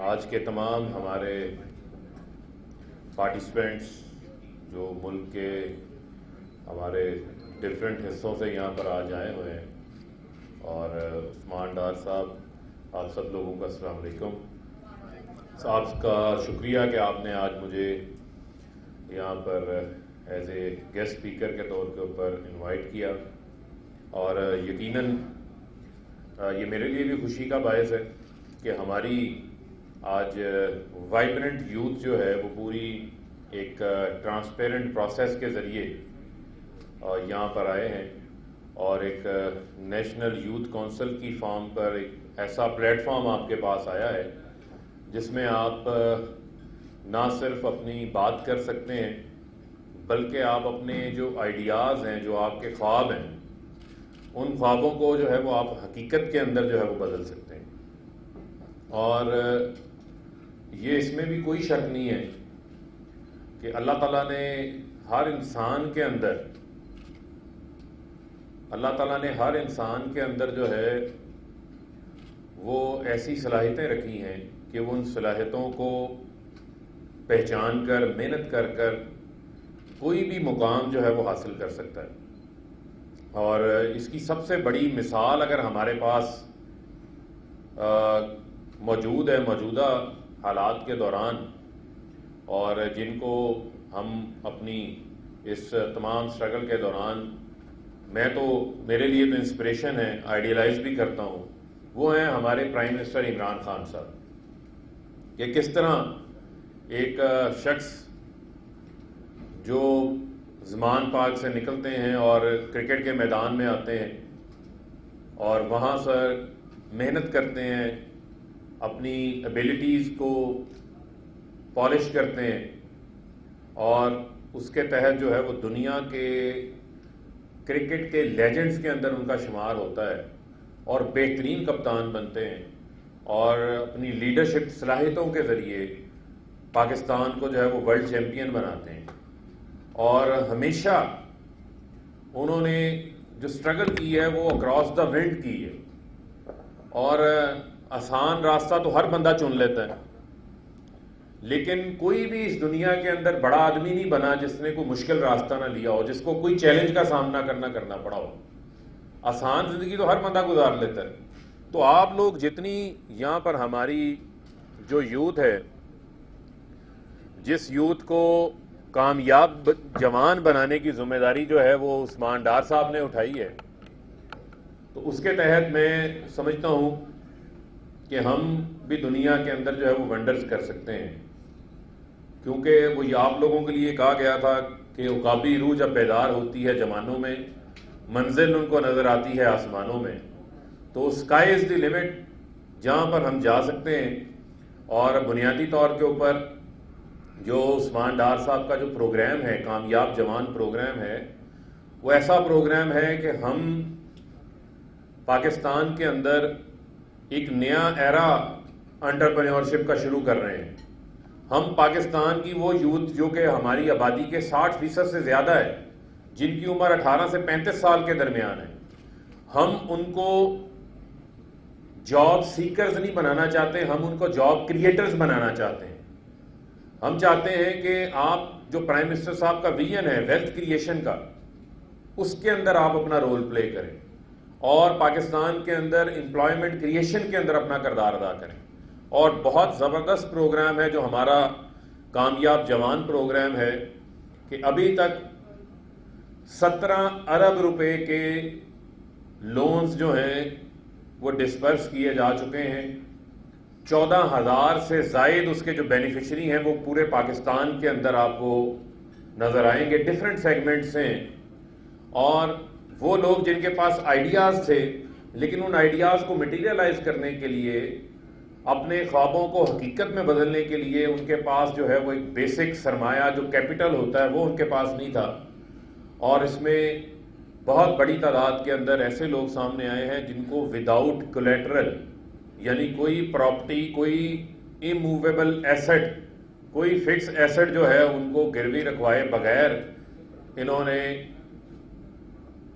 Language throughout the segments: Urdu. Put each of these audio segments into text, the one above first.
آج کے تمام ہمارے پارٹیسپینٹس جو ملک کے ہمارے ڈفرینٹ حصوں سے یہاں پر آج آئے ہوئے ہیں، اور عثمان ڈار صاحب، آپ سب لوگوں کا السلام علیکم۔ آپ کا شکریہ کہ آپ نے آج مجھے یہاں پر ایز اے گیسٹ اسپیکر کے طور کے اوپر انوائٹ کیا، اور یقیناً یہ میرے لیے بھی خوشی کا باعث ہے کہ ہماری آج وائبرنٹ یوتھ جو ہے وہ پوری ایک ٹرانسپیرنٹ پروسیس کے ذریعے یہاں پر آئے ہیں، اور ایک نیشنل یوتھ کونسل کی فارم پر ایک ایسا پلیٹ فارم آپ کے پاس آیا ہے جس میں آپ نہ صرف اپنی بات کر سکتے ہیں بلکہ آپ اپنے جو آئیڈیاز ہیں، جو آپ کے خواب ہیں، ان خوابوں کو جو ہے وہ آپ حقیقت کے اندر جو ہے وہ بدل سکتے ہیں۔ اور یہ اس میں بھی کوئی شک نہیں ہے کہ اللہ تعالیٰ نے ہر انسان کے اندر جو ہے وہ ایسی صلاحیتیں رکھی ہیں کہ وہ ان صلاحیتوں کو پہچان کر، محنت کر کر کوئی بھی مقام جو ہے وہ حاصل کر سکتا ہے۔ اور اس کی سب سے بڑی مثال اگر ہمارے پاس موجود ہے موجودہ حالات کے دوران، اور جن کو ہم اپنی اس تمام سٹرگل کے دوران میرے لیے تو انسپریشن ہے، آئیڈیلائز بھی کرتا ہوں، وہ ہیں ہمارے پرائم منسٹر عمران خان صاحب۔ کہ کس طرح ایک شخص جو زمان پاک سے نکلتے ہیں اور کرکٹ کے میدان میں آتے ہیں اور وہاں سے محنت کرتے ہیں، اپنی ایبیلٹیز کو پالش کرتے ہیں، اور اس کے تحت جو ہے وہ دنیا کے کرکٹ کے لیجنڈز کے اندر ان کا شمار ہوتا ہے، اور بہترین کپتان بنتے ہیں، اور اپنی لیڈرشپ صلاحیتوں کے ذریعے پاکستان کو جو ہے وہ ورلڈ چیمپئن بناتے ہیں۔ اور ہمیشہ انہوں نے جو سٹرگل کی ہے وہ اکراس دا ونڈ کی ہے، اور آسان راستہ تو ہر بندہ چن لیتا ہے، لیکن کوئی بھی اس دنیا کے اندر بڑا آدمی نہیں بنا جس نے کوئی مشکل راستہ نہ لیا ہو، جس کو کوئی چیلنج کا سامنا کرنا پڑا ہو۔ آسان زندگی تو ہر بندہ گزار لیتا ہے۔ تو آپ لوگ جتنی یہاں پر ہماری جو یوتھ ہے، جس یوتھ کو کامیاب جوان بنانے کی ذمہ داری جو ہے وہ عثمان ڈار صاحب نے اٹھائی ہے، تو اس کے تحت میں سمجھتا ہوں کہ ہم بھی دنیا کے اندر جو ہے وہ ونڈرز کر سکتے ہیں، کیونکہ وہ آپ لوگوں کے لیے کہا گیا تھا کہ عقابی روح جب بیدار ہوتی ہے جوانوں میں، منزل ان کو نظر آتی ہے آسمانوں میں۔ تو اسکائی از دی لمٹ، جہاں پر ہم جا سکتے ہیں۔ اور بنیادی طور کے اوپر جو عثمان ڈار صاحب کا جو پروگرام ہے، کامیاب جوان پروگرام ہے، وہ ایسا پروگرام ہے کہ ہم پاکستان کے اندر ایک نیا ایرا انٹرپرینیورشپ کا شروع کر رہے ہیں۔ ہم پاکستان کی وہ یوتھ جو کہ ہماری آبادی کے 60% سے زیادہ ہے، جن کی عمر 18 سے 35 سال کے درمیان ہے، ہم ان کو جاب سیکرز نہیں بنانا چاہتے، ہم ان کو جاب کریٹرز بنانا چاہتے ہیں۔ ہم چاہتے ہیں کہ آپ جو پرائم منسٹر صاحب کا ویژن ہے ویلتھ کریشن کا، اس کے اندر آپ اپنا رول پلے کریں، اور پاکستان کے اندر امپلائمنٹ کریشن کے اندر اپنا کردار ادا کریں۔ اور بہت زبردست پروگرام ہے جو ہمارا کامیاب جوان پروگرام ہے، کہ ابھی تک 17 ارب روپے کے لونز جو ہیں وہ ڈسپرس کیے جا چکے ہیں۔ 14,000 سے زائد اس کے جو بینیفیشری ہیں وہ پورے پاکستان کے اندر آپ کو نظر آئیں گے، ڈفرینٹ سیگمنٹس ہیں۔ اور وہ لوگ جن کے پاس آئیڈیاز تھے لیکن ان آئیڈیاز کو مٹیریلائز کرنے کے لیے، اپنے خوابوں کو حقیقت میں بدلنے کے لیے، ان کے پاس جو ہے وہ ایک بیسک سرمایہ جو کیپٹل ہوتا ہے وہ ان کے پاس نہیں تھا۔ اور اس میں بہت بڑی تعداد کے اندر ایسے لوگ سامنے آئے ہیں جن کو وداؤٹ کولیٹرل، یعنی کوئی پراپرٹی، کوئی اموویبل ایسٹ، کوئی فکس ایسٹ جو ہے ان کو گروی رکھوائے بغیر انہوں نے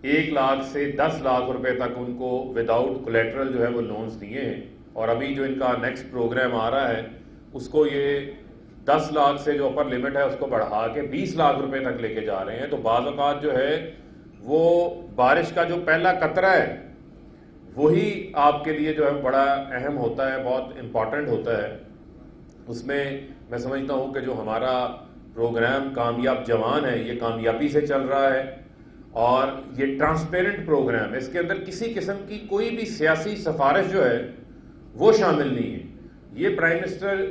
1 لاکھ سے 10 لاکھ روپے تک ان کو وداؤٹ کولیٹرل جو ہے وہ لونز دیے ہیں۔ اور ابھی جو ان کا نیکسٹ پروگرام آ رہا ہے اس کو یہ 10 لاکھ سے جو اپر لمٹ ہے اس کو بڑھا کے 20 لاکھ روپے تک لے کے جا رہے ہیں. تو بعض اوقات جو ہے وہ بارش کا جو پہلا قطرہ ہے وہی آپ کے لیے جو ہے بڑا اہم ہوتا ہے, بہت امپورٹنٹ ہوتا ہے. اس میں سمجھتا ہوں کہ جو ہمارا پروگرام کامیاب جوان ہے یہ کامیابی سے چل رہا ہے, اور یہ ٹرانسپیرنٹ پروگرام ہے. اس کے اندر کسی قسم کی کوئی بھی سیاسی سفارش جو ہے وہ شامل نہیں ہے. یہ پرائم منسٹر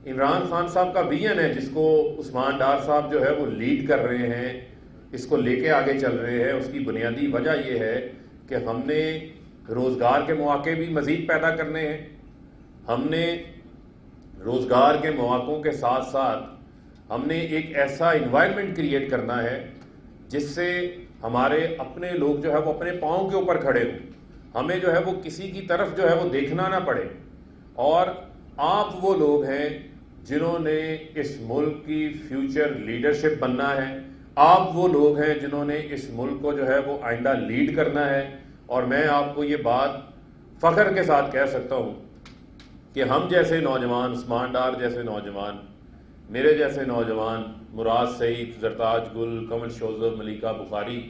عمران خان صاحب کا ویژن ہے جس کو عثمان ڈار صاحب جو ہے وہ لیڈ کر رہے ہیں, اس کو لے کے آگے چل رہے ہیں. اس کی بنیادی وجہ یہ ہے کہ ہم نے روزگار کے مواقع بھی مزید پیدا کرنے ہیں. ہم نے روزگار کے مواقعوں کے ساتھ ساتھ ہم نے ایک ایسا انوائرمنٹ کریٹ کرنا ہے جس سے ہمارے اپنے لوگ جو ہے وہ اپنے پاؤں کے اوپر کھڑے ہوں. ہمیں جو ہے وہ کسی کی طرف جو ہے وہ دیکھنا نہ پڑے. اور آپ وہ لوگ ہیں جنہوں نے اس ملک کی فیوچر لیڈرشپ بننا ہے. آپ وہ لوگ ہیں جنہوں نے اس ملک کو جو ہے وہ آئندہ لیڈ کرنا ہے. اور میں آپ کو یہ بات فخر کے ساتھ کہہ سکتا ہوں کہ ہم جیسے نوجوان, عثمان ڈار جیسے نوجوان, میرے جیسے نوجوان, مراد سعید, زرتاج گل, کمل شوذب, ملیکہ بخاری,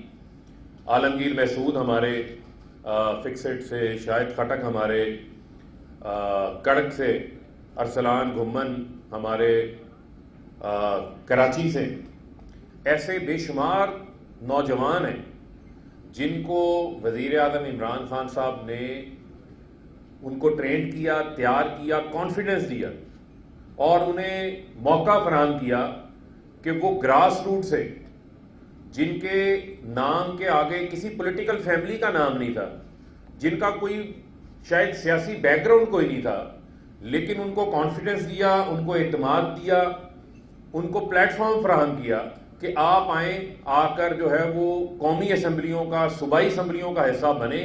عالمگیر محسود ہمارے فکسٹ سے, شاہد خٹک ہمارے کڑک سے, ارسلان گھمن ہمارے کراچی سے, ایسے بے شمار نوجوان ہیں جن کو وزیر اعظم عمران خان صاحب نے ان کو ٹرین کیا, تیار کیا, کانفیڈنس دیا اور انہیں موقع فراہم کیا کہ وہ گراس روٹ سے, جن کے نام کے آگے کسی پولیٹیکل فیملی کا نام نہیں تھا, جن کا کوئی شاید سیاسی بیک گراؤنڈ کوئی نہیں تھا, لیکن ان کو کانفیڈنس دیا, ان کو اعتماد دیا, ان کو پلیٹ فارم فراہم کیا کہ آپ آئیں, آ کر جو ہے وہ قومی اسمبلیوں کا, صوبائی اسمبلیوں کا حصہ بنیں.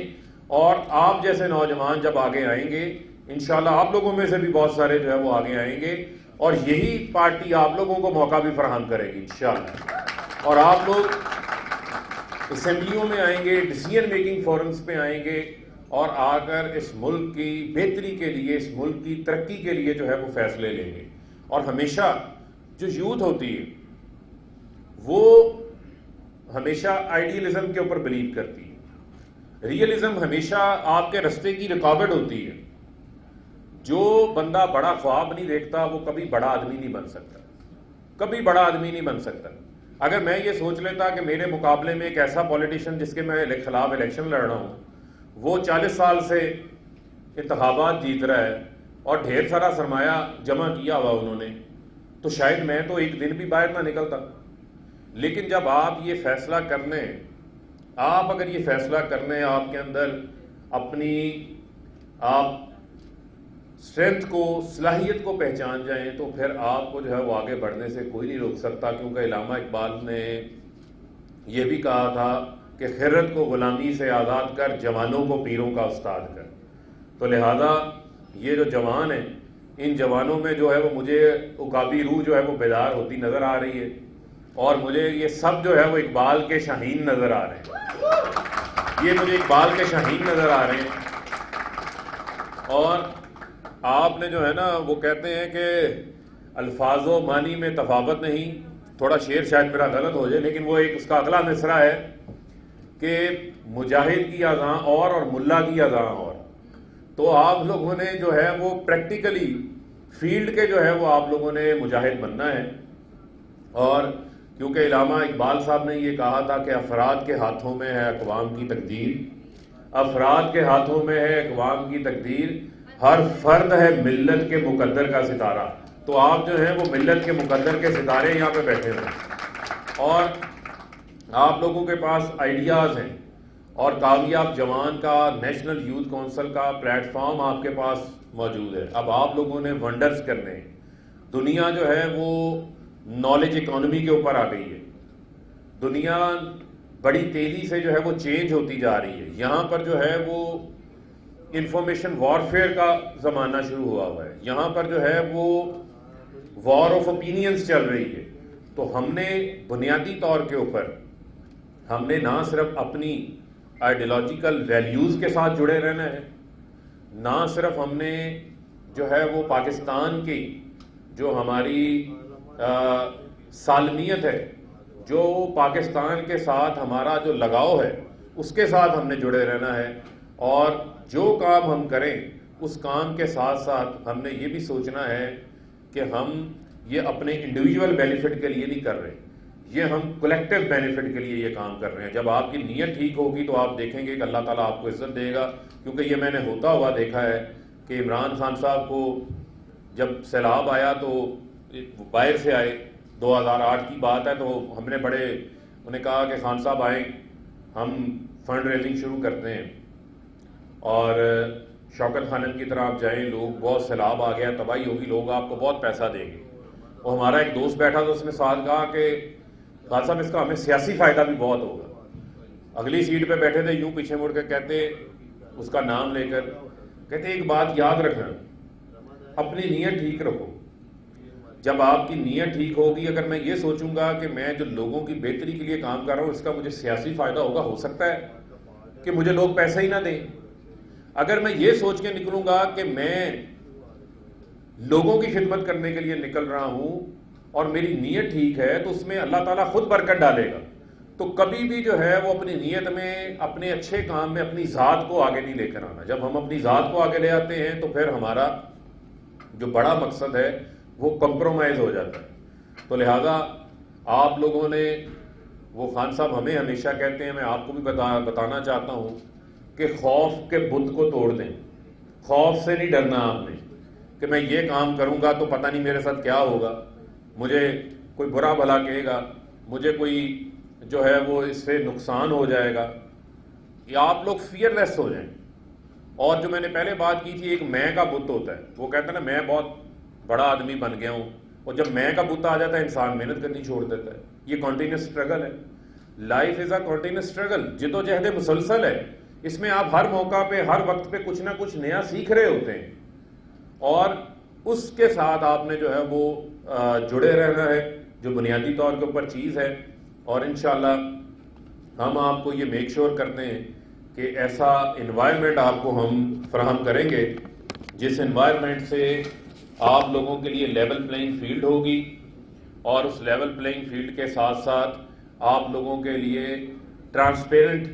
اور آپ جیسے نوجوان جب آگے آئیں گے انشاءاللہ آپ لوگوں میں سے بھی بہت سارے جو ہے وہ آگے آئیں گے, اور یہی پارٹی آپ لوگوں کو موقع بھی فراہم کرے گی انشاءاللہ. اور آپ لوگ اسمبلیوں میں آئیں گے, ڈیسیژن میکنگ فورمز پہ آئیں گے, اور آ کر اس ملک کی بہتری کے لیے, اس ملک کی ترقی کے لیے جو ہے وہ فیصلے لیں گے. اور ہمیشہ جو یوتھ ہوتی ہے وہ ہمیشہ آئیڈیلزم کے اوپر بلیو کرتی ہے. ریئلزم ہمیشہ آپ کے رستے کی رکاوٹ ہوتی ہے. جو بندہ بڑا خواب نہیں دیکھتا وہ کبھی بڑا آدمی نہیں بن سکتا, کبھی بڑا آدمی نہیں بن سکتا. اگر میں یہ سوچ لیتا کہ میرے مقابلے میں ایک ایسا پولیٹیشین جس کے میں خلاف الیکشن لڑ رہا ہوں وہ 40 سال سے انتخابات جیت رہا ہے اور ڈھیر سارا سرمایہ جمع کیا ہوا انہوں نے, تو شاید میں تو ایک دن بھی باہر نہ نکلتا. لیکن جب آپ یہ فیصلہ کرنے, آپ اگر یہ فیصلہ کرنے, آپ کے اندر اپنی آپ اسٹرینتھ کو, صلاحیت کو پہچان جائیں, تو پھر آپ کو جو ہے وہ آگے بڑھنے سے کوئی نہیں روک سکتا. کیونکہ علامہ اقبال نے یہ بھی کہا تھا کہ خرد کو غلامی سے آزاد کر, جوانوں کو پیروں کا استاد کر. تو لہذا یہ جو جوان ہیں, ان جوانوں میں جو ہے وہ مجھے عقابی روح جو ہے وہ بیدار ہوتی نظر آ رہی ہے, اور مجھے یہ سب جو ہے وہ اقبال کے شاہین نظر آ رہے ہیں. یہ مجھے اقبال کے شاہین نظر آ رہے ہیں. اور آپ نے جو ہے نا وہ کہتے ہیں کہ الفاظ و معنی میں تفاوت نہیں, تھوڑا شعر شاید میرا غلط ہو جائے, لیکن وہ ایک اس کا اگلا مصرع ہے کہ مجاہد کی اذاں اور ملا کی اذاں اور. تو آپ لوگوں نے جو ہے وہ پریکٹیکلی فیلڈ کے جو ہے وہ آپ لوگوں نے مجاہد بننا ہے. اور کیونکہ علامہ اقبال صاحب نے یہ کہا تھا کہ افراد کے ہاتھوں میں ہے اقوام کی تقدیر, افراد کے ہاتھوں میں ہے اقوام کی تقدیر, ہر فرد ہے ملت کے مقدر کا ستارہ. تو آپ جو ہیں وہ ملت کے مقدر کے ستارے یہاں پہ بیٹھے ہوئے ہیں, اور آپ لوگوں کے پاس آئیڈیاز ہیں, اور کامیاب جوان کا, نیشنل یوتھ کونسل کا پلیٹ فارم آپ کے پاس موجود ہے. اب آپ لوگوں نے ونڈرز کرنے ہیں. دنیا جو ہے وہ نالج اکانومی کے اوپر آ گئی ہے. دنیا بڑی تیزی سے جو ہے وہ چینج ہوتی جا رہی ہے. یہاں پر جو ہے وہ انفارمیشن وارفیئر کا زمانہ شروع ہوا ہے. یہاں پر جو ہے وہ وار آف اوپینینز چل رہی ہے. تو ہم نے بنیادی طور کے اوپر ہم نے نہ صرف اپنی آئیڈیالوجیکل ویلیوز کے ساتھ جڑے رہنا ہے, نہ صرف ہم نے جو ہے وہ پاکستان کی جو ہماری سالمیت ہے، جو پاکستان کے ساتھ ہمارا جو لگاؤ ہے، اس کے ساتھ ہم نے جڑے رہنا ہے، اور جو کام ہم کریں اس کام کے ساتھ ساتھ ہم نے یہ بھی سوچنا ہے کہ ہم یہ اپنے انڈیویجول بینیفٹ کے لیے نہیں کر رہے، یہ ہم کولیکٹیو بینیفٹ کے لیے یہ کام کر رہے ہیں۔ جب آپ کی نیت ٹھیک ہوگی تو آپ دیکھیں گے کہ اللہ تعالیٰ آپ کو عزت دے گا، کیونکہ یہ میں نے ہوتا ہوا دیکھا ہے کہ عمران خان صاحب کو جب سیلاب آیا تو باہر سے آئے، 2008 کی بات ہے، تو ہم نے انہوں نے کہا کہ خان صاحب آئیں، ہم فنڈ ریزنگ شروع کرتے ہیں، اور شوکت خانم کی طرح آپ جائیں، لوگ بہت سیلاب آ گیا، تباہی ہوگی، لوگ آپ کو بہت پیسہ دیں گے۔ اور ہمارا ایک دوست بیٹھا تھا، اس نے ساتھ کہا کہ خان صاحب اس کا ہمیں سیاسی فائدہ بھی بہت ہوگا۔ اگلی سیٹ پہ بیٹھے تھے، یوں پیچھے مڑ کے کہتے، اس کا نام لے کر کہتے، ایک بات یاد رکھنا، اپنی نیت ٹھیک رکھو۔ جب آپ کی نیت ٹھیک ہوگی، اگر میں یہ سوچوں گا کہ میں جو لوگوں کی بہتری کے لیے کام کر رہا ہوں اس کا مجھے سیاسی فائدہ ہوگا، ہو سکتا ہے کہ مجھے لوگ پیسے ہی نہ دیں۔ اگر میں یہ سوچ کے نکلوں گا کہ میں لوگوں کی خدمت کرنے کے لیے نکل رہا ہوں اور میری نیت ٹھیک ہے، تو اس میں اللہ تعالیٰ خود برکت ڈالے گا۔ تو کبھی بھی جو ہے وہ اپنی نیت میں، اپنے اچھے کام میں اپنی ذات کو آگے نہیں لے کر آنا۔ جب ہم اپنی ذات کو آگے لے آتے ہیں تو پھر ہمارا جو بڑا مقصد ہے وہ کمپرومائز ہو جاتا ہے۔ تو لہٰذا آپ لوگوں نے، وہ خان صاحب ہمیں ہمیشہ کہتے ہیں، میں آپ کو بھی بتانا چاہتا ہوں کہ خوف کے بت کو توڑ دیں۔ خوف سے نہیں ڈرنا آپ نے کہ میں یہ کام کروں گا تو پتہ نہیں میرے ساتھ کیا ہوگا، مجھے کوئی برا بھلا کہے گا، مجھے کوئی جو ہے وہ اس سے نقصان ہو جائے گا۔ یا آپ لوگ فیئر لیس ہو جائیں۔ اور جو میں نے پہلے بات کی تھی، ایک میں کا بت ہوتا ہے، وہ کہتا ہے نا میں بہت بڑا آدمی بن گیا ہوں، اور جب میں کا بت آ جاتا ہے انسان محنت کرنی چھوڑ دیتا ہے۔ یہ کنٹینیوس اسٹرگل ہے، life is a continuous struggle, جد و جہد مسلسل ہے۔ اس میں آپ ہر موقع پہ، ہر وقت پہ کچھ نہ کچھ نیا سیکھ رہے ہوتے ہیں، اور اس کے ساتھ آپ نے جو ہے وہ جڑے رہنا ہے، جو بنیادی طور کے اوپر چیز ہے۔ اور انشاءاللہ ہم آپ کو یہ میک شور کرتے ہیں کہ ایسا انوائرمنٹ آپ کو ہم فراہم کریں گے جس انوائرمنٹ سے آپ لوگوں کے لیے لیول پلینگ فیلڈ ہوگی، اور اس لیول پلینگ فیلڈ کے ساتھ ساتھ آپ لوگوں کے لیے ٹرانسپیرنٹ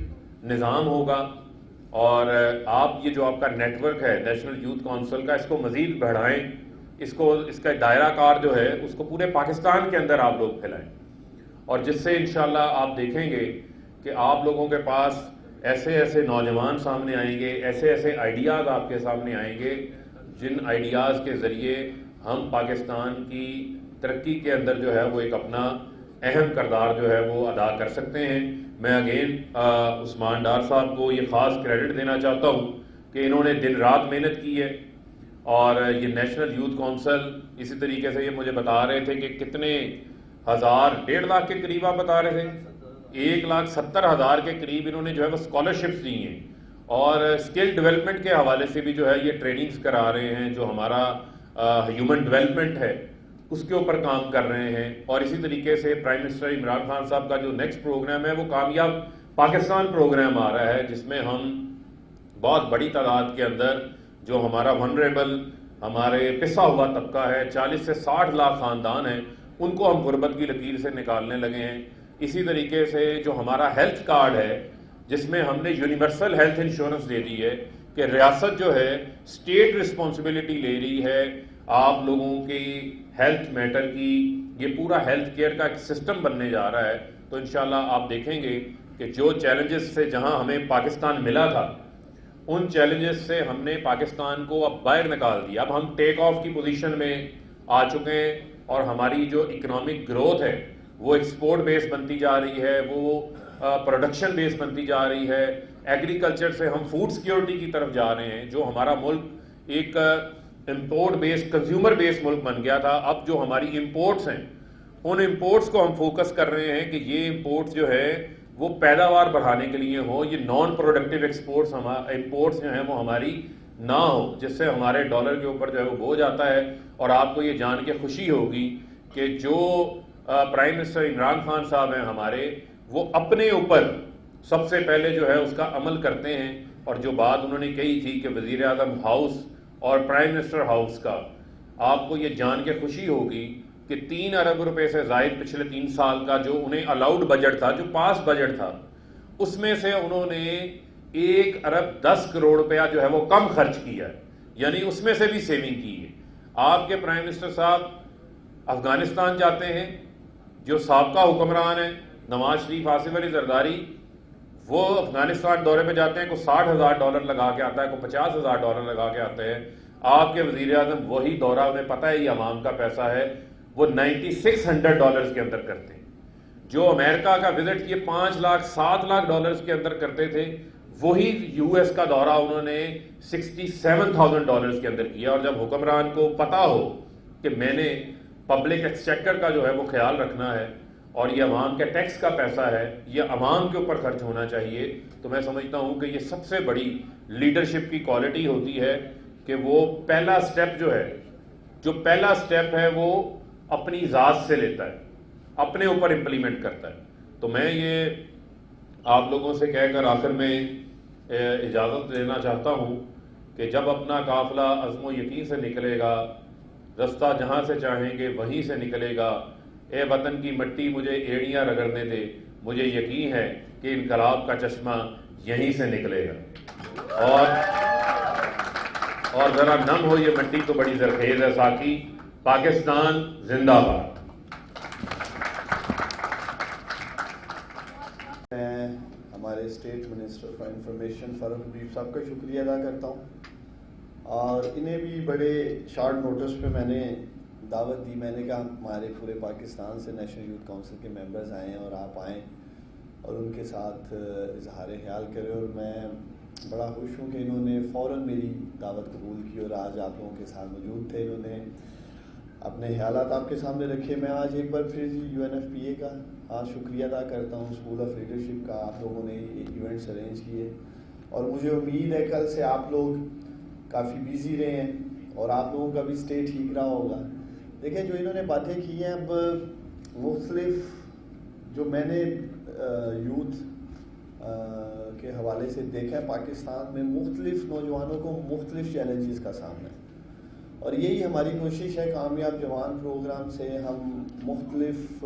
نظام ہوگا۔ اور آپ یہ جو آپ کا نیٹ ورک ہے نیشنل یوتھ کونسل کا، اس کو مزید بڑھائیں، اس کا دائرہ کار جو ہے اس کو پورے پاکستان کے اندر آپ لوگ پھیلائیں، اور جس سے انشاءاللہ آپ دیکھیں گے کہ آپ لوگوں کے پاس ایسے ایسے نوجوان سامنے آئیں گے، ایسے ایسے آئیڈیاز آپ کے سامنے آئیں گے، جن آئیڈیاز کے ذریعے ہم پاکستان کی ترقی کے اندر جو ہے وہ ایک اپنا اہم کردار جو ہے وہ ادا کر سکتے ہیں۔ میں اگین عثمان ڈار صاحب کو یہ خاص کریڈٹ دینا چاہتا ہوں کہ انہوں نے دن رات محنت کی ہے، اور یہ نیشنل یوتھ کونسل اسی طریقے سے یہ مجھے بتا رہے تھے کہ کتنے ہزار، 1.5 لاکھ کے قریب آپ بتا رہے تھے، 1,70,000 کے قریب انہوں نے جو ہے وہ اسکالرشپس دی ہیں، اور اسکل ڈیولپمنٹ کے حوالے سے بھی جو ہے یہ ٹریننگز کرا رہے ہیں، جو ہمارا ہیومن ڈیولپمنٹ ہے اس کے اوپر کام کر رہے ہیں۔ اور اسی طریقے سے پرائم منسٹر عمران خان صاحب کا جو نیکسٹ پروگرام ہے وہ کامیاب پاکستان پروگرام آ رہا ہے، جس میں ہم بہت بڑی تعداد کے اندر جو ہمارا ونریبل، ہمارے پسا ہوا طبقہ ہے، 40 سے 60 لاکھ خاندان ہیں، ان کو ہم غربت کی لکیر سے نکالنے لگے ہیں۔ اسی طریقے سے جو ہمارا ہیلتھ کارڈ ہے، جس میں ہم نے یونیورسل ہیلتھ انشورنس دے دی ہے کہ ریاست جو ہے اسٹیٹ رسپانسبلٹی لے رہی ہے آپ لوگوں کی ہیلتھ میٹر کی، یہ پورا ہیلتھ کیئر کا ایک سسٹم بننے جا رہا ہے۔ تو انشاءاللہ آپ دیکھیں گے کہ جو چیلنجز سے جہاں ہمیں پاکستان ملا تھا، ان چیلنجز سے ہم نے پاکستان کو اب باہر نکال دیا، اب ہم ٹیک آف کی پوزیشن میں آ چکے ہیں، اور ہماری جو اکنامک گروتھ ہے وہ ایکسپورٹ بیس بنتی جا رہی ہے، وہ پروڈکشن بیس بنتی جا رہی ہے۔ ایگریکلچر سے ہم فوڈ سیکیورٹی کی طرف جا رہے ہیں، جو ہمارا ملک ایک امپورٹ بیس، کنزیومر بیس ملک بن گیا تھا، اب جو ہماری امپورٹس ہیں ان امپورٹس کو ہم فوکس کر رہے ہیں کہ یہ امپورٹس جو ہے وہ پیداوار بڑھانے کے لیے ہو، یہ نان پروڈکٹیو امپورٹس جو ہیں وہ ہماری نہ ہو، جس سے ہمارے ڈالر کے اوپر جو ہے وہ بوجھ آتا ہے۔ اور آپ کو یہ جان کے خوشی ہوگی کہ جو پرائم منسٹر عمران خان صاحب ہیں ہمارے، وہ اپنے اوپر سب سے پہلے جو ہے اس کا عمل کرتے ہیں اور جو بات انہوں نے کہی تھی کہ وزیر اعظم ہاؤس اور پرائم منسٹر ہاؤس کا، آپ کو یہ جان کے خوشی ہوگی کہ 3 ارب روپے سے زائد پچھلے 3 سال کا جو انہیں الاؤڈ بجٹ تھا، جو پاس بجٹ تھا، اس میں سے انہوں نے 1 ارب 10 کروڑ روپیہ جو ہے وہ کم خرچ کیا ہے، یعنی اس میں سے بھی سیونگ کی ہے۔ آپ کے پرائم منسٹر صاحب افغانستان جاتے ہیں، جو سابقہ حکمران ہیں نواز شریف، آصف علی زرداری، وہ افغانستان دورے پہ جاتے ہیں، کوئی $60,000 لگا کے آتا ہے، کوئی $50,000 لگا کے آتے ہیں۔ آپ کے وزیر اعظم وہی دورہ، انہیں پتہ ہے یہ عوام کا پیسہ ہے، وہ $9,600 کے اندر کرتے ہیں۔ جو امریکہ کا وزٹ یہ 5 لاکھ $7 لاکھ کے اندر کرتے تھے، وہی یو ایس کا دورہ انہوں نے $67,000 کے اندر کیا۔ اور جب حکمران کو پتا ہو کہ میں نے پبلک ایکسچیکر کا جو ہے وہ خیال رکھنا ہے اور یہ عوام کے ٹیکس کا پیسہ ہے، یہ عوام کے اوپر خرچ ہونا چاہیے، تو میں سمجھتا ہوں کہ یہ سب سے بڑی لیڈرشپ کی کوالٹی ہوتی ہے کہ وہ پہلا سٹیپ ہے وہ اپنی ذات سے لیتا ہے، اپنے اوپر امپلیمنٹ کرتا ہے۔ تو میں یہ آپ لوگوں سے کہہ کر آخر میں اجازت لینا چاہتا ہوں کہ جب اپنا قافلہ عزم و یقین سے نکلے گا، رستہ جہاں سے چاہیں گے وہیں سے نکلے گا، اے وطن کی مٹی مجھے ایڑیاں رگڑنے دے، مجھے یقین ہے کہ انقلاب کا چشمہ یہیں سے نکلے گا۔ اور ذرا نم ہو یہ مٹی تو بڑی زرخیز ہے ساقی، پاکستان زندہ باد۔ میں ہمارے اسٹیٹ منسٹر فار انفارمیشن فاروق حبیب صاحب کا شکریہ ادا کرتا ہوں، اور انہیں بھی بڑے شارٹ نوٹس پہ میں نے دعوت دی۔ میں نے کہا ہمارے پورے پاکستان سے نیشنل یوتھ کونسل کے ممبرز آئے ہیں اور آپ آئیں اور ان کے ساتھ اظہار خیال کریں، اور میں بڑا خوش ہوں کہ انہوں نے فوراً میری دعوت قبول کی اور آج آپ لوگوں کے ساتھ موجود تھے۔ انہوں نے اپنے خیالات آپ کے سامنے رکھے۔ میں آج ایک بار پھر UNFPA کا آج شکریہ ادا کرتا ہوں، اسکول آف لیڈرشپ کا، آپ لوگوں نے یہ ایونٹس ارینج کیے، اور مجھے امید ہے کل سے آپ لوگ کافی بیزی رہے ہیں اور آپ لوگوں کا بھی اسٹے ٹھیک رہا ہوگا۔ دیکھیں جو انہوں نے باتیں کی ہیں، اب مختلف جو میں نے یوتھ کے حوالے سے دیکھا ہے، پاکستان میں مختلف نوجوانوں کو مختلف چیلنجز کا سامنا ہے، اور یہی ہماری کوشش ہے کامیاب جوان پروگرام سے ہم مختلف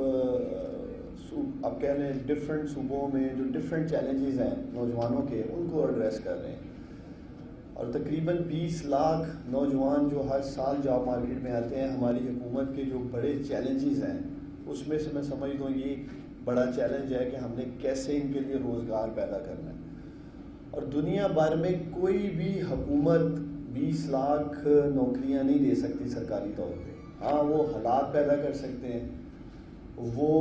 اب کہہ لیں ڈفرینٹ صوبوں میں جو ڈفرینٹ چیلنجز ہیں نوجوانوں کے، ان کو ایڈریس کر رہے ہیں۔ اور تقریباً 20 لاکھ نوجوان جو ہر سال جاب مارکیٹ میں آتے ہیں، ہماری حکومت کے جو بڑے چیلنجز ہیں اس میں سے میں سمجھتا ہوں یہ بڑا چیلنج ہے کہ ہم نے کیسے ان کے لیے روزگار پیدا کرنا ہے۔ اور دنیا بھر میں کوئی بھی حکومت 20 لاکھ نوکریاں نہیں دے سکتی سرکاری طور پہ۔ ہاں وہ حالات پیدا کر سکتے ہیں، وہ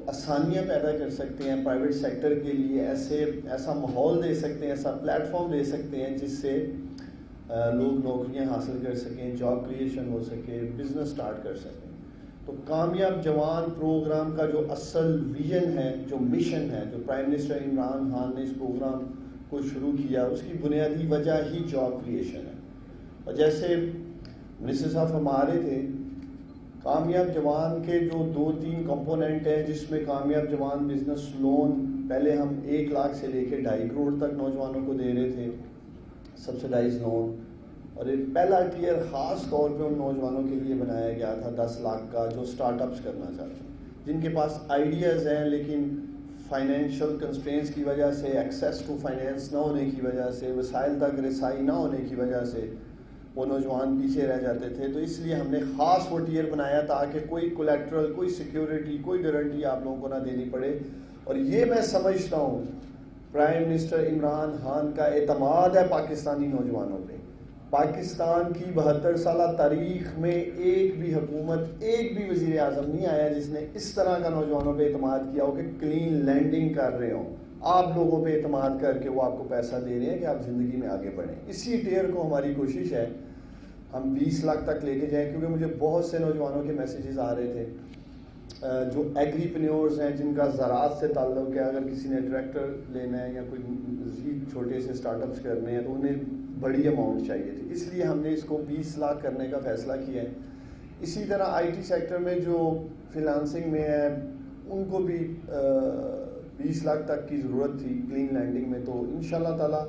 آسانیاں پیدا کر سکتے ہیں پرائیویٹ سیکٹر کے لیے، ایسا ماحول دے سکتے ہیں، ایسا پلیٹ فارم دے سکتے ہیں جس سے لوگ نوکریاں حاصل کر سکیں، جاب کریشن ہو سکے، بزنس سٹارٹ کر سکیں۔ تو کامیاب جوان پروگرام کا جو اصل ویژن ہے، جو مشن ہے، جو پرائم منسٹر عمران خان نے اس پروگرام کو شروع کیا، اس کی بنیادی وجہ ہی جاب کریشن ہے۔ اور جیسے منسٹر صاحب فرما رہے تھے، کامیاب جوان کے جو 2-3 کمپوننٹ ہیں، جس میں کامیاب جوان بزنس لون پہلے ہم 1 لاکھ سے لے کے 2.5 کروڑ تک نوجوانوں کو دے رہے تھے، سبسڈائز لون، اور ایک پہلا ٹیئر خاص طور پہ ان نوجوانوں کے لیے بنایا گیا تھا 10 لاکھ کا، جو سٹارٹ اپس کرنا چاہتے ہیں، جن کے پاس آئیڈیاز ہیں لیکن فائنینشیل کنسٹرینٹس کی وجہ سے، ایکسیس ٹو فائنینس نہ ہونے کی وجہ سے، وسائل تک رسائی نہ ہونے کی وجہ سے وہ نوجوان پیچھے رہ جاتے تھے۔ تو اس لیے ہم نے خاص وہ ٹیئر بنایا تاکہ کوئی کولیٹرل، کوئی سیکیورٹی، کوئی گارنٹی آپ لوگوں کو نہ دینی پڑے۔ اور یہ میں سمجھتا ہوں پرائم منسٹر عمران خان کا اعتماد ہے پاکستانی نوجوانوں پہ۔ پاکستان کی 72 سالہ تاریخ میں ایک بھی حکومت، ایک بھی وزیر اعظم نہیں آیا جس نے اس طرح کا نوجوانوں پہ اعتماد کیا ہو کہ کلین لینڈنگ کر رہے ہوں، آپ لوگوں پہ اعتماد کر کے وہ آپ کو پیسہ دے رہے ہیں کہ آپ زندگی میں آگے بڑھیں۔ اسی ٹیئر کو ہماری کوشش ہے ہم 20 لاکھ تک لے کے جائیں، کیونکہ مجھے بہت سے نوجوانوں کے میسیجز آ رہے تھے جو ایگریپreneurs ہیں، جن کا زراعت سے تعلق ہے، اگر کسی نے ٹریکٹر لینا ہے یا کوئی مزید چھوٹے سے سٹارٹ اپس کرنے ہیں تو انہیں بڑی اماؤنٹ چاہیے تھی، اس لیے ہم نے اس کو 20 لاکھ کرنے کا فیصلہ کیا ہے۔ اسی طرح IT سیکٹر میں جو فنانسنگ میں ہے ان کو بھی 20 لاکھ تک کی ضرورت تھی کلین لینڈنگ میں، تو انشاءاللہ تعالی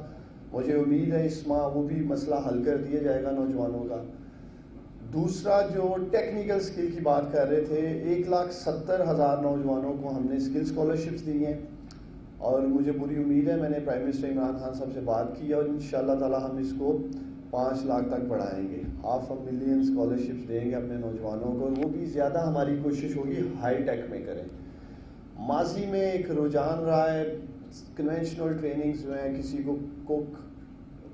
مجھے امید ہے اس ماہ وہ بھی مسئلہ حل کر دیا جائے گا نوجوانوں کا. دوسرا جو ٹیکنیکل اسکل کی بات کر رہے تھے, 1,70,000 نوجوانوں کو ہم نے اسکل اسکالرشپس دی ہیں, اور مجھے پوری امید ہے, میں نے پرائم منسٹر عمران خان صاحب سے بات کی اور انشاءاللہ تعالی ہم اس کو 5 لاکھ تک بڑھائیں گے. 500,000 اسکالرشپس دیں گے اپنے نوجوانوں کو, اور وہ بھی زیادہ ہماری کوشش ہوگی ہائی ٹیک میں کریں. ماضی میں ایک رجحان رہا ہے کنونشنل ٹریننگز میں, کسی کو کوک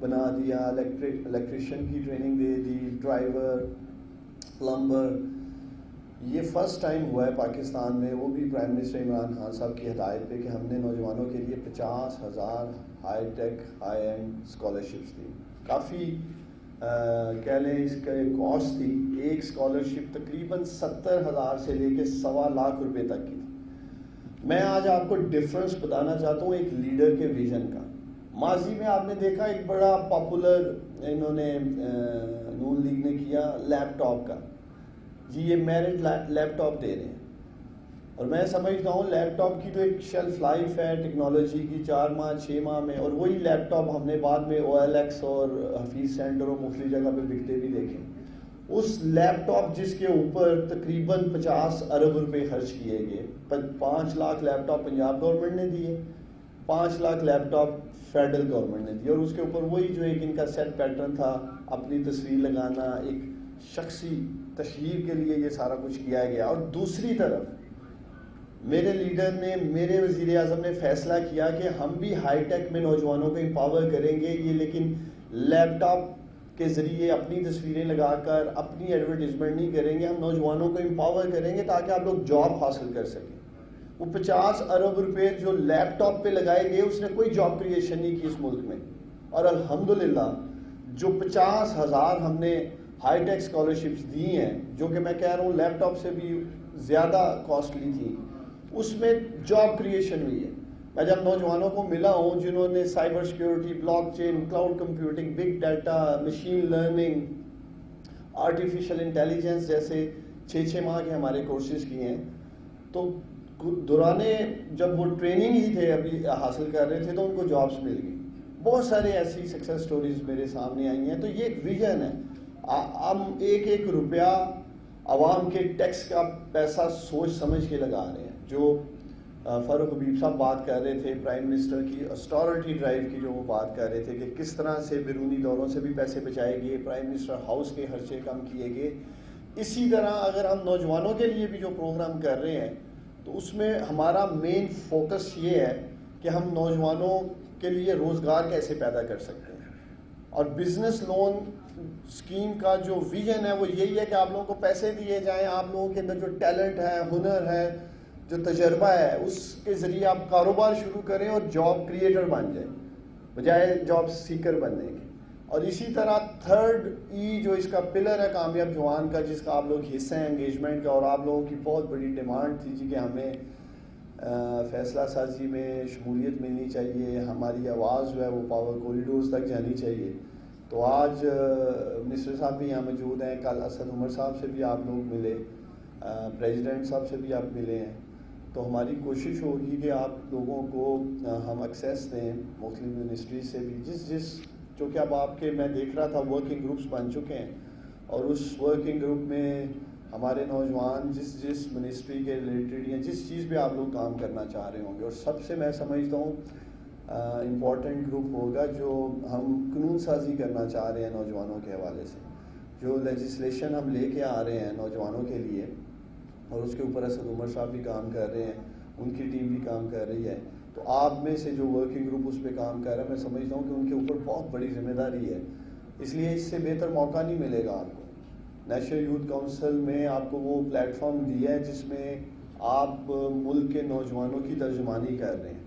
بنا دیا, الیکٹریشین کی ٹریننگ دے دی, ڈرائیور, پلمبر. یہ فرسٹ ٹائم ہوا ہے پاکستان میں, وہ بھی پرائم منسٹر عمران خان صاحب کی ہدایت پہ, کہ ہم نے نوجوانوں کے لیے 50,000 high tech high end scholarships دی. کافی کہہ لیں اس کا کاسٹ تھی, ایک اسکالرشپ تقریباً 70,000 سے لے کے 1,25,00,000 روپے تک کی. میں آج آپ کو ڈفرنس بتانا چاہتا ہوں ایک لیڈر کے ویژن کا. ماضی میں آپ نے دیکھا ایک بڑا پاپولر انہوں نے نون لیگ نے کیا لیپ ٹاپ کا, جی یہ میرٹ لیپ ٹاپ دے رہے ہیں, اور میں سمجھتا ہوں لیپ ٹاپ کی تو ایک شیلف لائف ہے ٹیکنالوجی کی 4 ماہ 6 ماہ میں, اور وہی لیپ ٹاپ ہم نے بعد میں OLX اور حفیظ سینٹر اور مختلف جگہ پہ بکتے بھی دیکھے. اس لیپ ٹاپ جس کے اوپر تقریباً 50 ارب روپے خرچ کیے گئے, 5 لاکھ لیپ ٹاپ پنجاب گورنمنٹ نے دیے, 5 لاکھ لیپ ٹاپ فیڈرل گورنمنٹ نے دیے, اور اس کے اوپر وہی جو ایک ان کا سیٹ پیٹرن تھا, اپنی تصویر لگانا, ایک شخصی تشہیر کے لیے یہ سارا کچھ کیا گیا. اور دوسری طرف میرے لیڈر نے, میرے وزیر اعظم نے فیصلہ کیا کہ ہم بھی ہائی ٹیک میں نوجوانوں کو امپاور کریں گے, یہ لیکن لیپ ٹاپ کے ذریعے اپنی تصویریں لگا کر اپنی ایڈورٹیزمنٹ نہیں کریں گے, ہم نوجوانوں کو امپاور کریں گے تاکہ آپ لوگ جاب حاصل کر سکیں. وہ 50 ارب روپے جو لیپ ٹاپ پہ لگائے گئے, اس نے کوئی جاب کریشن نہیں کی اس ملک میں, اور الحمدللہ جو 50,000 ہم نے ہائی ٹیک اسکالرشپس دی ہیں, جو کہ میں کہہ رہا ہوں لیپ ٹاپ سے بھی زیادہ کاسٹلی تھی, اس میں جاب کریشن ہوئی ہے. میں جب نوجوانوں کو ملا ہوں جنہوں نے cyber security, blockchain, cloud computing, big data, machine learning, artificial intelligence جیسے 6 ماہ کے ہمارے کورسز کیے ہیں, تو دورانے جب وہ ٹریننگ ہی تھے ابھی حاصل کر رہے تھے تو ان کو جابس مل گئی. بہت سارے ایسی سکسیس سٹوریز میرے سامنے آئی ہیں. تو یہ ایک ویژن ہے, ہم ایک روپیہ عوام کے ٹیکس کا پیسہ سوچ سمجھ کے لگا رہے ہیں. جو فاروق حبیب صاحب بات کر رہے تھے پرائم منسٹر کی اسٹوریٹی ڈرائیو کی, جو وہ بات کر رہے تھے کہ کس طرح سے بیرونی دوروں سے بھی پیسے بچائے گئے, پرائم منسٹر ہاؤس کے خرچے کم کیے گئے. اسی طرح اگر ہم نوجوانوں کے لیے بھی جو پروگرام کر رہے ہیں تو اس میں ہمارا مین فوکس یہ ہے کہ ہم نوجوانوں کے لیے روزگار کیسے پیدا کر سکتے ہیں. اور بزنس لون اسکیم کا جو ویژن ہے وہ یہی ہے کہ آپ لوگوں کو پیسے دیے جائیں, آپ لوگوں کے اندر جو ٹیلنٹ ہے, ہنر ہے, جو تجربہ ہے, اس کے ذریعے آپ کاروبار شروع کریں اور جاب کریٹر بن جائیں بجائے جاب سیکر بننے کے. اور اسی طرح 3rd E جو اس کا پلر ہے کامیاب جوان کا, جس کا آپ لوگ حصہ ہیں انگیجمنٹ کا, اور آپ لوگوں کی بہت بڑی ڈیمانڈ تھی جی کہ ہمیں فیصلہ سازی میں شمولیت ملنی چاہیے, ہماری آواز جو ہے وہ پاور کوریڈورز تک جانی چاہیے. تو آج منسٹر صاحب بھی یہاں موجود ہیں, کل اسد عمر صاحب سے بھی آپ لوگ ملے, پریزیڈنٹ صاحب سے بھی آپ ملے ہیں. تو ہماری کوشش ہوگی کہ آپ لوگوں کو ہم ایکسیس دیں مختلف منسٹریز سے بھی, جس جو کہ اب آپ کے میں دیکھ رہا تھا ورکنگ گروپس بن چکے ہیں, اور اس ورکنگ گروپ میں ہمارے نوجوان جس منسٹری کے ریلیٹڈ یا جس چیز پہ آپ لوگ کام کرنا چاہ رہے ہوں گے. اور سب سے میں سمجھتا ہوں امپورٹنٹ گروپ ہوگا جو ہم قانون سازی کرنا چاہ رہے ہیں نوجوانوں کے حوالے سے, جو لیجسلیشن ہم لے کے آ رہے ہیں نوجوانوں کے لیے, اور اس کے اوپر اسد عمر صاحب بھی کام کر رہے ہیں, ان کی ٹیم بھی کام کر رہی ہے. تو آپ میں سے جو ورکنگ گروپ اس پہ کام کر رہا ہے, میں سمجھتا ہوں کہ ان کے اوپر بہت بڑی ذمہ داری ہے, اس لیے اس سے بہتر موقع نہیں ملے گا آپ کو. نیشنل یوتھ کونسل میں آپ کو وہ پلیٹ فارم دیا ہے جس میں آپ ملک کے نوجوانوں کی ترجمانی کر رہے ہیں,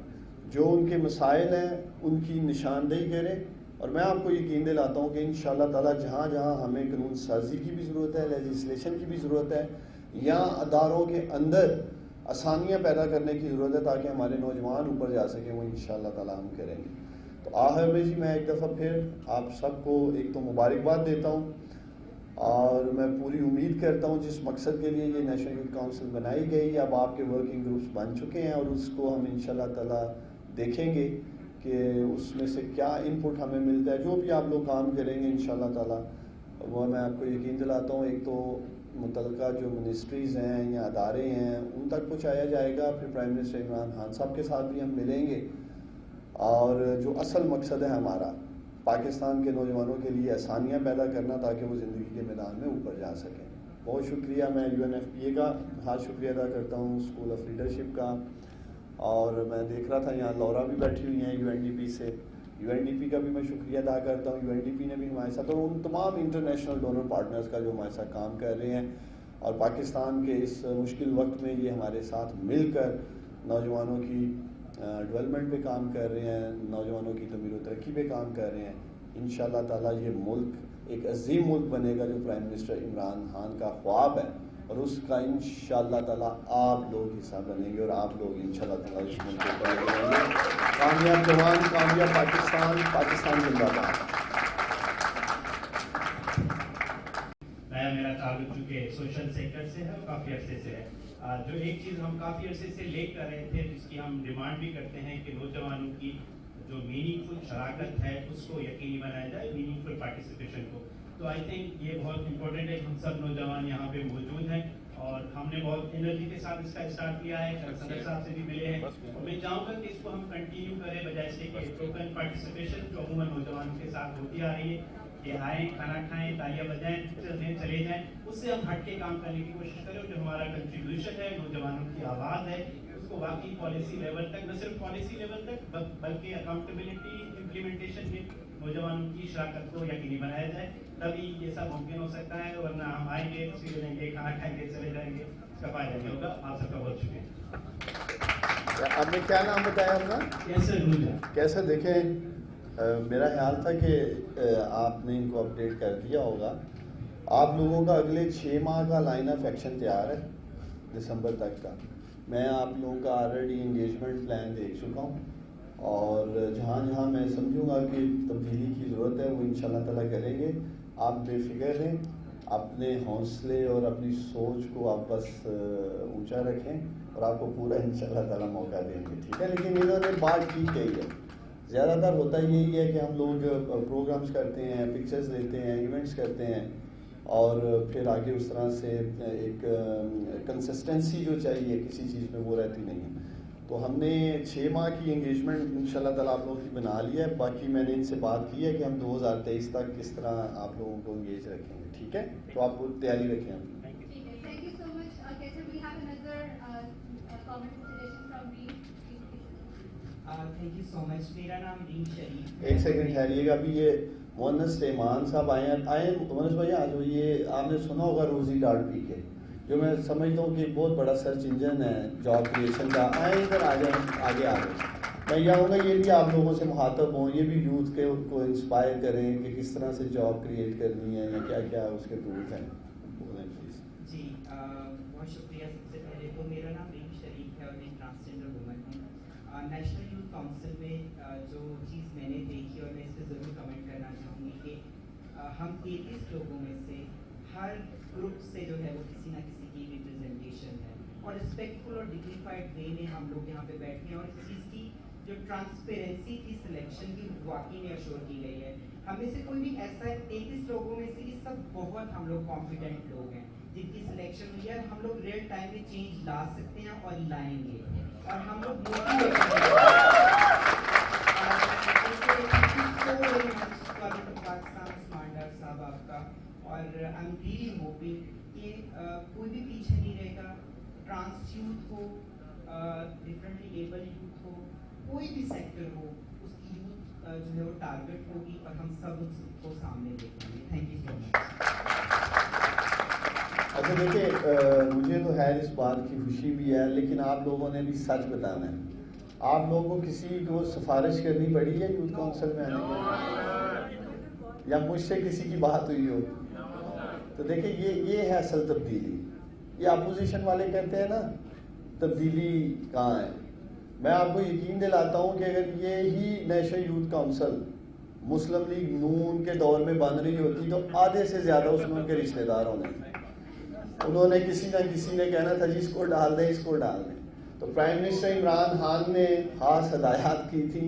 جو ان کے مسائل ہیں ان کی نشاندہی کریں. اور میں آپ کو یقین دلاتا ہوں کہ انشاءاللہ تعالی جہاں جہاں ہمیں قانون سازی کی بھی ضرورت ہے, لیجسلیشن کی بھی ضرورت ہے, یا اداروں کے اندر آسانیاں پیدا کرنے کی ضرورت ہے تاکہ ہمارے نوجوان اوپر جا سکیں, وہ انشاءاللہ تعالی ہم کریں گے. تو آخر میں جی میں ایک دفعہ پھر آپ سب کو ایک تو مبارکباد دیتا ہوں, اور میں پوری امید کرتا ہوں جس مقصد کے لیے یہ نیشنل یوتھ کونسل بنائی گئی, اب آپ کے ورکنگ گروپس بن چکے ہیں, اور اس کو ہم انشاءاللہ تعالی دیکھیں گے کہ اس میں سے کیا ان پٹ ہمیں ملتا ہے. جو بھی آپ لوگ کام کریں گے انشاءاللہ تعالیٰ وہ میں آپ کو یقین دلاتا ہوں ایک تو متعلقہ جو منسٹریز ہیں یا ادارے ہیں ان تک پہنچایا جائے گا. پھر پرائم منسٹر عمران خان صاحب کے ساتھ بھی ہم ملیں گے اور جو اصل مقصد ہے ہمارا پاکستان کے نوجوانوں کے لیے آسانیاں پیدا کرنا تاکہ وہ زندگی کے میدان میں اوپر جا سکیں. بہت شکریہ. میں UNFPA کا خاص شکریہ ادا کرتا ہوں, اسکول آف لیڈرشپ کا, اور میں دیکھ رہا تھا یہاں لورا بھی بیٹھی ہوئی ہیں UNDP سے. UNDP کا بھی میں شکریہ ادا کرتا ہوں. UNDP نے بھی ہمارے ساتھ, اور ان تمام انٹرنیشنل ڈونر پارٹنرز کا جو ہمارے ساتھ کام کر رہے ہیں اور پاکستان کے اس مشکل وقت میں یہ ہمارے ساتھ مل کر نوجوانوں کی ڈیولپمنٹ پہ کام کر رہے ہیں, نوجوانوں کی تعمیر و ترقی پہ کام کر رہے ہیں. انشاءاللہ تعالیٰ یہ ملک ایک عظیم ملک بنے گا جو پرائم منسٹر عمران خان کا خواب ہے, اور اس کا انشاءاللہ تعالیٰ آپ لوگ حصہ بنیں گے اور آپ لوگ انشاءاللہ تعالیٰ اس ملک کو بڑھائیں گے. کامیاب جوان, کامیاب پاکستان, پاکستان زندہ باد. میرا تعلق چونکہ سوشل سیکٹر سے ہے اور کافی عرصے سے ہے. جو ایک چیز ہم کافی عرصے سے لے کر رہے تھے جس کی ہم ڈیمانڈ بھی کرتے ہیں کہ نوجوانوں کی جو میننگ فل شراکت ہے اس کو یقینی بنایا جائے, میننگ فل پارٹیسپیشن کو. تو آئی تھنک یہ بہت امپورٹنٹ ہے کہ ہم سب نوجوان یہاں پہ موجود ہیں اور ہم نے بہت انرجی کے ساتھ اس کا اسٹارٹ کیا ہے. صدر صاحب سے بھی ملے ہیں اور میں چاہوں گا کہ اس کو ہم کنٹینیو کریں بجائے سے کہ ٹوکن پارٹیسپیشن جو عموماً نوجوانوں کے ساتھ ہوتی آ رہی ہے کہ آئیں, کھانا کھائیں, تالیاں بجائیں, پکچر دیں, چلے جائیں, اس سے ہم ہٹ کے کام کرنے کی کوشش کریں. جو ہمارا کنٹریبیوشن ہے, نوجوانوں کی آواز ہے, اس کو واقعی پالیسی لیول تک, نہ صرف پالیسی لیول تک بلکہ اکاؤنٹیبلٹی امپلیمنٹیشن میں نوجوانوں کی شراکت کو یقینی بنایا جائے. تبھی یہ سب ممکن ہو سکتا ہے, ورنہ ہم آئیں گے, تصویر لیں گے, کھانا کھائیں گے, چلے جائیں گے, اس کا فائدہ نہیں ہوگا. آپ سب کا بہت شکریہ. آپ نے کیا نام بتایا اپنا؟ کیسے دیکھیں, میرا خیال تھا کہ آپ نے ان کو اپڈیٹ کر دیا ہوگا. آپ لوگوں کا اگلے 6 ماہ کا لائن آف ایکشن تیار ہے دسمبر تک کا. میں آپ لوگوں کا آلریڈی انگیجمنٹ پلان دیکھ چکا ہوں, اور جہاں جہاں میں سمجھوں گا کہ تبدیلی کی ضرورت ہے وہ انشاءاللہ تعالیٰ کریں گے. آپ بے فکر رہیں, اپنے حوصلے اور اپنی سوچ کو آپ بس اونچا رکھیں اور آپ کو پورا انشاءاللہ تعالیٰ موقع دیں گے, ٹھیک ہے. لیکن انہوں نے بات ٹھیک کہی ہے. زیادہ تر ہوتا یہی ہے کہ ہم لوگ پروگرامز کرتے ہیں, پکچرز لیتے ہیں, ایونٹس کرتے ہیں, اور پھر آگے اس طرح سے ایک کنسسٹنسی جو چاہیے کسی چیز میں وہ رہتی نہیں ہے. تو ہم نے 6 ماہ کی انگیجمنٹ انشاءاللہ تعالیٰ آپ لوگوں کی بنا لی ہے. باقی میں نے ان سے بات کی ہے کہ ہم 2023 تک کس طرح آپ لوگوں کو انگیج رکھیں گے, ٹھیک ہے. تو آپ وہ تیاری رکھیں. ایک سیکنڈ ٹھہریے گا. ابھی یہ مونس رحمان صاحب آئے مونس بھائی, آج یہ آپ نے سنا ہوگا روزی ڈاٹ پی کے, جو میں سمجھتا ہوں کہ بہت بڑا سرچ انجن ہے جاب کریشن کا. آئیں ادھر آ جائیں, آگے آ جائیں. میں چاہوں گا یہ بھی آپ لوگوں سے مخاطب ہوں, یہ بھی یوتھ کے کو انسپائر کریں کہ کس طرح سے جاب کریٹ کرنی ہے یا کیا کیا اس کے ٹولز ہیں. بولیں پلیز. جی بہت شکریہ. سب سے پہلے تو میرا نام ریم شریف ہے اور میں ٹرانسجینڈر وومن ہوں. نیشنل یوتھ کونسل میں جو چیز میں نے دیکھی اور میں اس پہ ضرور کمنٹ کرنا چاہوں گی کہ ہم 33 لوگوں میں سے ہر گروپ سے جو ہے وہ کسی نہ کسی کی ریپرزنٹیشن ہے, اور رسپیکٹفل اور ڈگنیفائڈ وے میں ہم لوگ یہاں پہ بیٹھے ہیں, اور اس چیز کی جو ٹرانسپیرنسی کی سلیکشن کی واقعی میں اشور کی گئی ہے. ہم میں سے کوئی بھی ایسا ہے 33 لوگوں میں سے یہ سب بہت ہم لوگ کانفیڈنٹ لوگ ہیں جن کی سلیکشن ہوئی ہے. ہم لوگ ریئل ٹائم میں چینج لا سکتے ہیں اور لائیں گے, اور ہم لوگ پاکستان اسمارٹر صاحب آپ کا, اور آئی ایم ریئلی ہوپنگ کہ کوئی بھی پیچھے نہیں رہے گا. ٹرانس یوتھ ہو, ڈفرنٹلی ایبل یوتھ ہو, کوئی بھی سیکٹر ہو, اس کی یوتھ جو ہے وہ ٹارگٹ ہوگی اور ہم سب اس کو سامنے دیکھیں گے. تھینک یو سو مچ. اچھا دیکھیے, مجھے تو خیر اس بات کی خوشی بھی ہے, لیکن آپ لوگوں نے بھی سچ بتانا ہے. آپ لوگوں کو کسی کو سفارش کرنی پڑی ہے یوتھ کونسل میں آنے کے, یا مجھ سے کسی کی بات ہوئی ہو؟ تو دیکھیں یہ ہے اصل تبدیلی. یہ اپوزیشن والے کہتے ہیں نا تبدیلی کہاں ہے. میں آپ کو یقین دلاتا ہوں کہ اگر یہی نیشنل یوتھ کونسل مسلم لیگ نون کے دور میں بن رہی ہوتی تو آدھے سے زیادہ اس میں ان کے رشتہ دار ہونے. انہوں نے کسی نہ کسی نے کہنا تھا جی اس کو ڈال دیں, اس کو ڈال دیں. تو پرائم منسٹر عمران خان نے خاص ہدایات کی تھی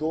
2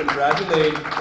congratulate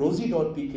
rosie.pk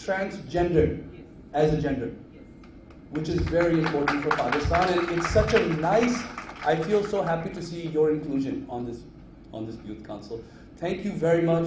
transgender as a gender, which is very important for Pakistan, and it's such a nice, I feel so happy to see your inclusion on this youth council. Thank you very much.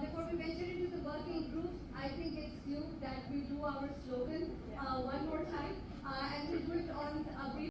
Before we venture into the working groups, I think it's due that we do our slogan one more time, and we do it on a brief.